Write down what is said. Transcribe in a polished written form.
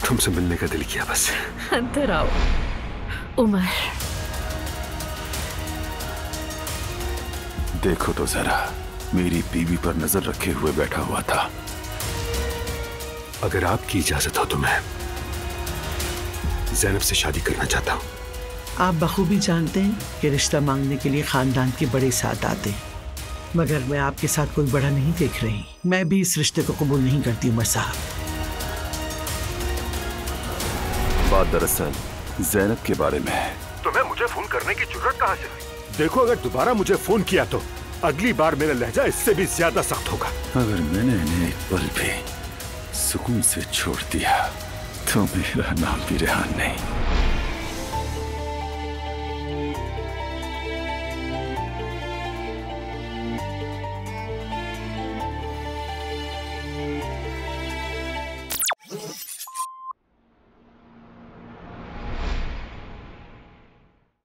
तुमसे मिलने का दिल किया बस। अंदर आओ। उमर, देखो तो जरा, मेरी बीवी पर नजर रखे हुए बैठा हुआ था। अगर आपकी इजाजत हो तो मैं ज़ैनब से शादी करना चाहता हूँ। आप बखूबी जानते हैं कि रिश्ता मांगने के लिए खानदान के बड़े साथ आते हैं, मगर मैं आपके साथ कोई बड़ा नहीं देख रही। मैं भी इस रिश्ते को कबूल नहीं करती उमर साहब। बात दरअसल ज़ैनब के बारे में है। तुम्हें मुझे फोन करने की जरूरत कहाँ से हुई? देखो, अगर दोबारा मुझे फोन किया तो अगली बार मेरा लहजा इससे भी ज्यादा सख्त होगा। अगर मैंने इन्हें एक पल भी सुकून से छोड़ दिया तो मेरा नाम भी रेहान नहीं।